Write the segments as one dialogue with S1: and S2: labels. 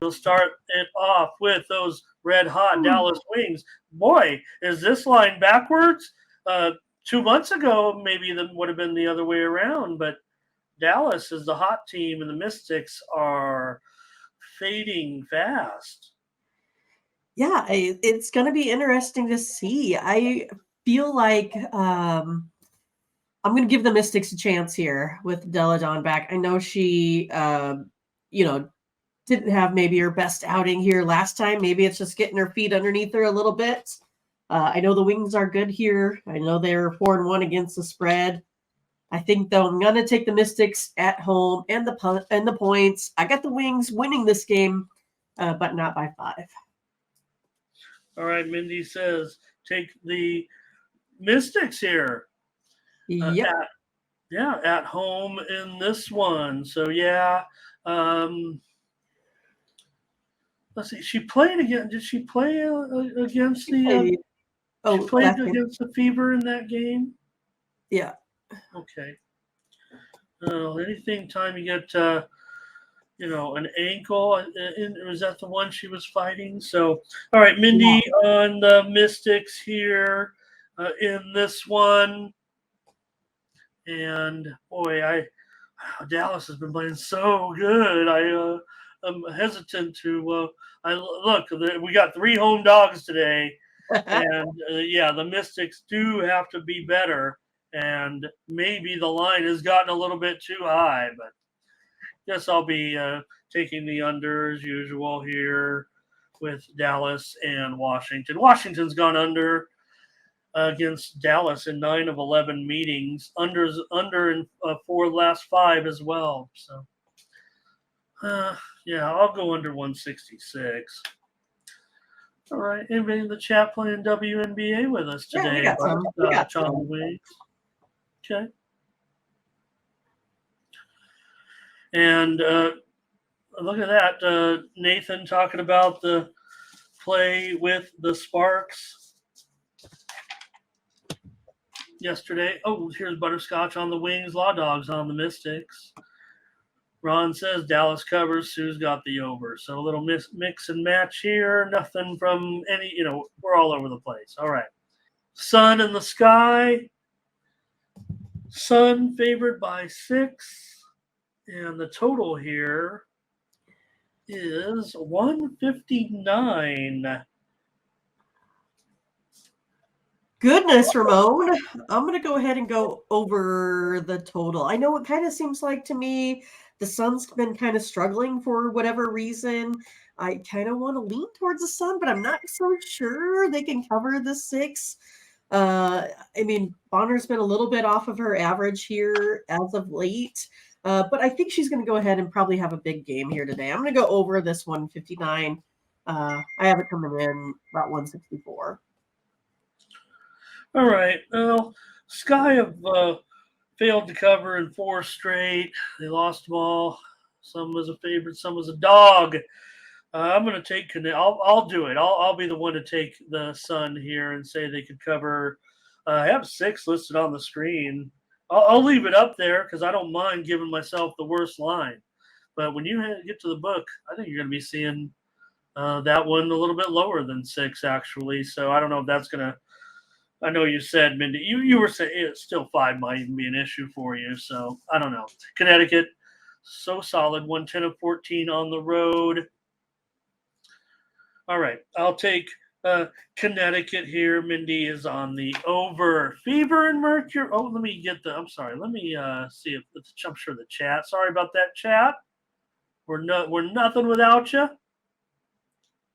S1: We'll start it off with those red-hot Dallas Wings. Boy, is this line backwards? 2 months ago, maybe that would have been the other way around, but Dallas is the hot team, and the Mystics are fading fast.
S2: Yeah, it's going to be interesting to see. I feel like I'm going to give the Mystics a chance here with Della Dawn back. I know she, didn't have maybe her best outing here last time. Maybe it's just getting her feet underneath her a little bit. I know the Wings are good here. I know they're 4-1 against the spread. I think, though, I'm going to take the Mystics at home and the points. I got the Wings winning this game, but not by 5.
S1: All right, Mindy says take the Mystics here.
S2: Yep.
S1: At home in this one. So, let's see. She played again. Did she play against the? She played against the Fever in that game.
S2: Yeah.
S1: Okay. Anything time you get an ankle, was that the one she was fighting? So, all right, Mindy on the Mystics here in this one. And boy, Dallas has been playing so good. I'm hesitant to. We got 3 home dogs today, and the Mystics do have to be better. And maybe the line has gotten a little bit too high, but guess I'll be taking the under as usual here with Dallas and Washington. Washington's gone under against Dallas in 9 of 11 meetings, under in 4 last 5 as well. So, I'll go under 166. All right, anybody in the chat playing WNBA with us today?
S2: Yeah, we got some.
S1: Okay. And look at that. Nathan talking about the play with the Sparks yesterday. Oh, here's Butterscotch on the Wings, Law Dogs on the Mystics. Ron says Dallas covers, Sue's got the over. So a little mix and match here. Nothing from any, we're all over the place. All right. Sun in the sky. Sun favored by 6. And the total here is 159.
S2: Goodness, Ramon. I'm going to go ahead and go over the total. I know it kind of seems like to me the Sun's been kind of struggling for whatever reason. I kind of want to lean towards the Sun, but I'm not so sure they can cover the 6. Bonner's been a little bit off of her average here as of late. But I think she's going to go ahead and probably have a big game here today. I'm going to go over this 159. I have it coming in about 164.
S1: All right. Well, Sky have failed to cover in 4 straight. They lost them all. Some was a favorite, some was a dog. I'm going to take – I'll do it. I'll be the one to take the Sun here and say they could cover I have 6 listed on the screen. I'll leave it up there because I don't mind giving myself the worst line. But when you get to the book, I think you're going to be seeing that one a little bit lower than 6, actually. So I don't know if that's going to – I know you said, Mindy, you were saying still 5 might even be an issue for you. So I don't know. Connecticut, so solid, 110 of 14 on the road. All right, I'll take Connecticut here. Mindy is on the over. Fever and Mercury. Oh, let me get I'm sorry. Let me see if I'm sure the chat. Sorry about that, chat. We're nothing without you.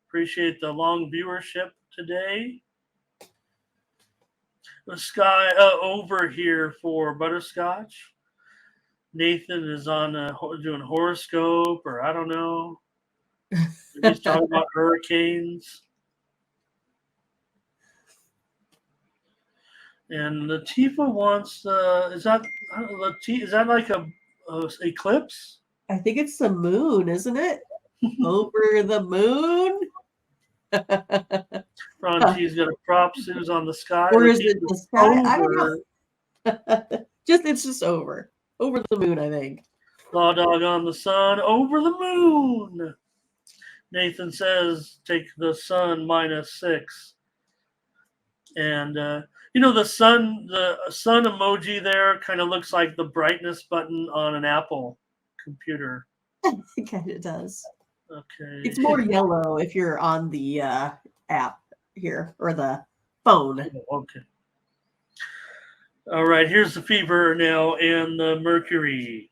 S1: Appreciate the long viewership today. The Sky over here for Butterscotch. Nathan is on doing horoscope, or I don't know. He's talking about hurricanes. And Latifah wants is that like a eclipse?
S2: I think it's the moon, isn't it? Over the moon.
S1: She's got a prop Sue's on the sky.
S2: Or is it the sky? Over. I don't know. It's just over the moon, I think.
S1: Law Dog on the Sun, over the moon. Nathan says take the Sun -6. And the sun emoji there kind of looks like the brightness button on an Apple computer.
S2: It kind of does.
S1: Okay.
S2: It's more yellow if you're on the app here or the phone.
S1: Okay. All right. Here's the fever now and the Mercury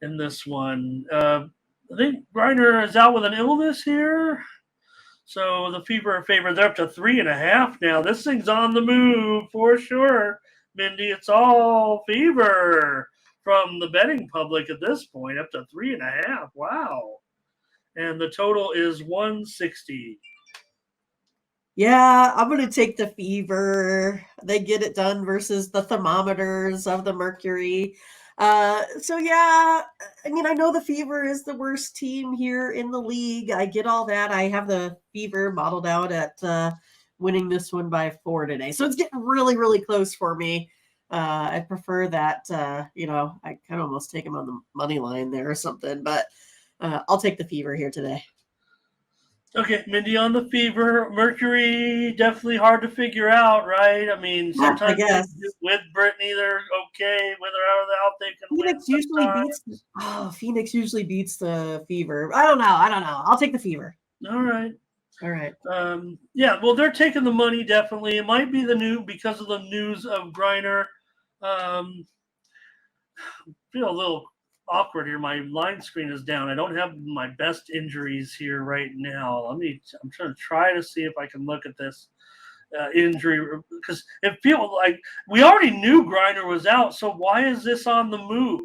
S1: in this one. I think Griner is out with an illness here. So the fever favor, they're up to 3.5 now. This thing's on the move for sure. Mindy, it's all fever from the betting public at this point, up to 3.5. Wow. And the total is 160.
S2: Yeah, I'm going to take the fever. They get it done versus the thermometers of the Mercury. So yeah, I mean, I know the fever is the worst team here in the league. I get all that. I have the fever modeled out at winning this one by 4 today. So it's getting really, really close for me. I prefer that, I kind of almost take him on the money line there or something, but I'll take the fever here today.
S1: Okay, Mindy on the fever. Mercury, definitely hard to figure out, right? I mean, sometimes with Brittany, they're okay. With her out, they can
S2: Phoenix
S1: win
S2: usually beats. Phoenix usually beats the fever. I don't know. I'll take the fever.
S1: All right.
S2: Yeah,
S1: well, they're taking the money, definitely. It might be because of the news of Griner. Feel a little awkward here. My line screen is down. I don't have my best injuries here right now. I'm trying to try to see if I can look at this injury, because it feels like we already knew Griner was out. So why is this on the move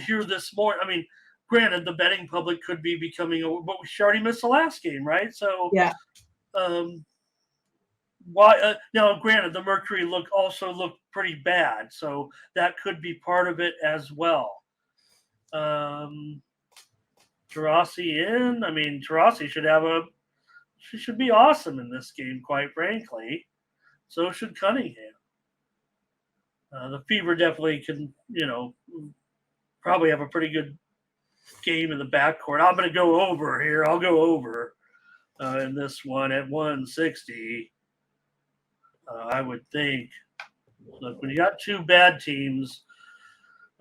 S1: here this morning? I mean, granted, the betting public could be becoming, but she already missed the last game, right? So
S2: yeah.
S1: Why now? Granted, the Mercury also looked pretty bad, so that could be part of it as well. Taurasi in. I mean, Taurasi she should be awesome in this game, quite frankly. So should Cunningham. The Fever definitely can, probably have a pretty good game in the backcourt. I'm going to go over here. I'll go over in this one at 160. I would think. Look, when you got two bad teams,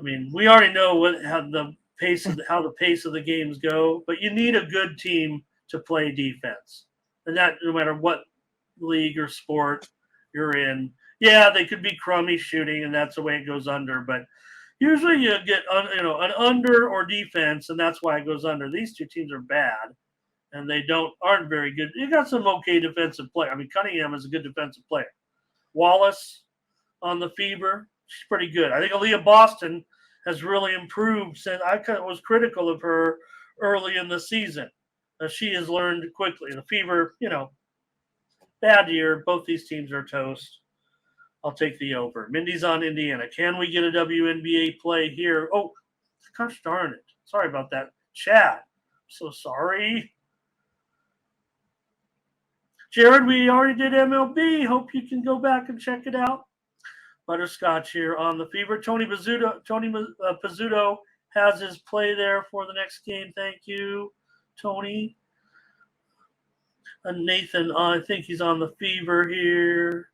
S1: I mean, we already know how the pace of the games go, but you need a good team to play defense, and that no matter what league or sport you're in. Yeah, they could be crummy shooting, and that's the way it goes under. But usually, you get an under or defense, and that's why it goes under. These two teams are bad, and they aren't very good. You got some okay defensive play. I mean, Cunningham is a good defensive player. Wallace on the Fever, she's pretty good. I think Aaliyah Boston has really improved since I was critical of her early in the season. She has learned quickly. The Fever, bad year. Both these teams are toast. I'll take the over. Mindy's on Indiana. Can we get a WNBA play here? Oh, gosh darn it. Sorry about that. Chat. So sorry. Jared, we already did MLB. Hope you can go back and check it out. Butterscotch here on the Fever. Tony Pizzuto has his play there for the next game. Thank you, Tony. Nathan, I think he's on the Fever here.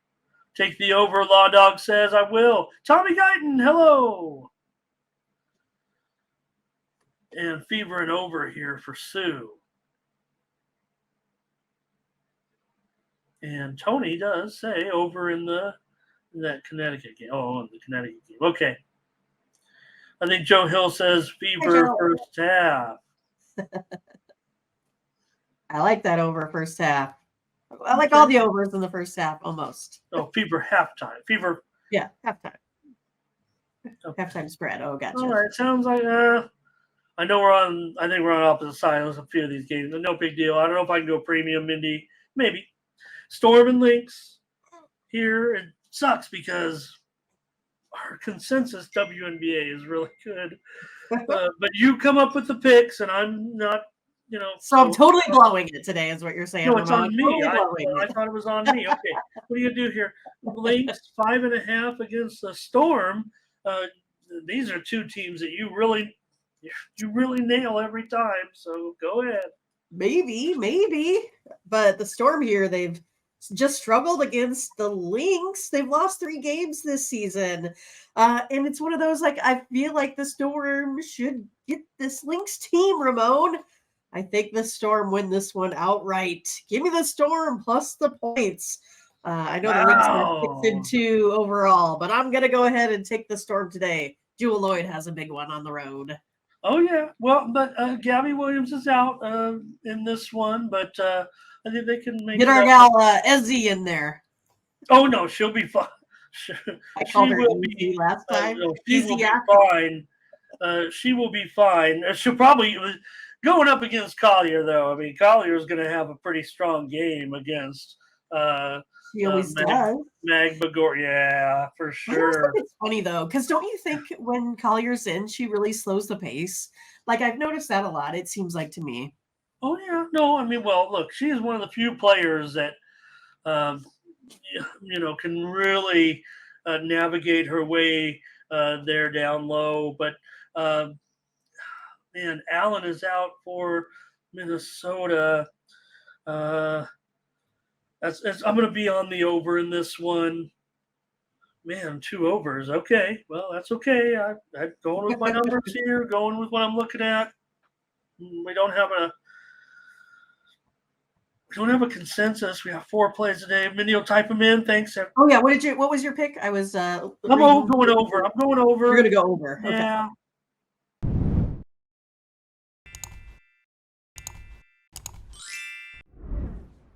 S1: Take the over, Law Dog says. I will. Tommy Guyton, hello. And Fever and over here for Sue. And Tony does say over in that Connecticut game. Oh, in the Connecticut game. Okay. I think Joe Hill says Fever first half.
S2: I like that over first half. I like all the overs in the first half almost.
S1: Oh, Fever halftime. Fever.
S2: Yeah, halftime. Okay. Halftime spread. Oh, gotcha.
S1: All right. Sounds like I know I think we're on opposite sides of a few of these games. No big deal. I don't know if I can go premium, Mindy. Maybe. Storm and Lynx here. It sucks because our consensus WNBA is really good. But you come up with the picks, and I'm not,
S2: So I'm totally blowing it today, is what you're saying.
S1: No, it's on me. I thought it was on me. Okay. What are you going to do here? Lynx 5.5 against the Storm. These are two teams that you really nail every time. So go ahead.
S2: Maybe. But the Storm here, they've just struggled against the Lynx. They've lost 3 games this season. And it's one of those, like, I feel like the Storm should get this Lynx team, Ramon. I think the Storm win this one outright. Give me the Storm plus the points. I know the Lynx are 6-2 overall, but I'm going to go ahead and take the Storm today. Jewel Lloyd has a big one on the road.
S1: Oh yeah, well, but Gabby Williams is out in this one, but I think they can make
S2: Get
S1: it
S2: our
S1: up.
S2: gal Ezzy in there.
S1: Oh no, she'll be fine. She,
S2: I
S1: she
S2: called her
S1: will
S2: easy
S1: be.
S2: last time.
S1: No, she will
S2: Easy
S1: be
S2: after.
S1: fine. She will be fine. She'll probably going up against Collier though. I mean, Collier is going to have a pretty strong game against
S2: She always does.
S1: Mag Bagor. Yeah, for
S2: I always
S1: sure.
S2: think it's funny though, because don't you think when Collier's in, she really slows the pace? Like I've noticed that a lot. It seems like to me.
S1: Oh yeah, no, I mean, well, look, she is one of the few players that um, can really navigate her way there down low. But man, Allen is out for Minnesota. Uh, I'm going to be on the over in this one. Man, 2 overs. Okay, well, that's okay. I'm going with my numbers here, going with what I'm looking at. We don't have a consensus. We have 4 plays a day. Mindy will type them in. Thanks.
S2: Oh yeah, what was your pick? I was
S1: I'm going over. I'm going over.
S2: You're gonna go over. Okay.
S1: Yeah,